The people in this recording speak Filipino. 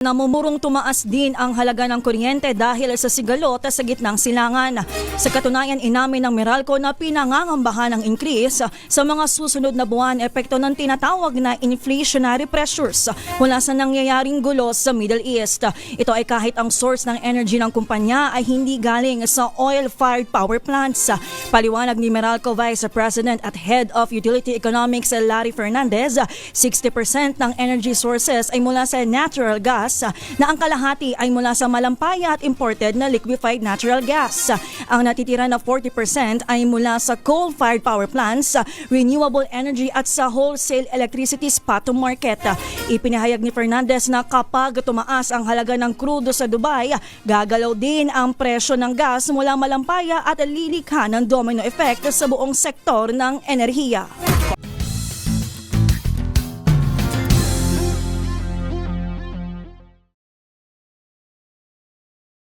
Namumurong tumaas din ang halaga ng kuryente dahil sa sigalot sa gitnang silangan. Sa katunayan, inamin ng Meralco na pinangangambahan ng increase sa mga susunod na buwan epekto ng tinatawag na inflationary pressures mula sa nangyayaring gulo sa Middle East. Ito ay kahit ang source ng energy ng kumpanya ay hindi galing sa oil-fired power plants. Paliwanag ni Meralco Vice President at Head of Utility Economics Larry Fernandez, 60% ng energy sources ay mula sa natural gas na ang kalahati ay mula sa malampaya at imported na liquefied natural gas. Ang natitira na 40% ay mula sa coal-fired power plants, renewable energy at sa wholesale electricity spot market. Ipinahayag ni Fernandez na kapag tumaas ang halaga ng krudo sa Dubai, gagalaw din ang presyo ng gas mula malampaya at lilikha ng domino effect sa buong sektor ng enerhiya.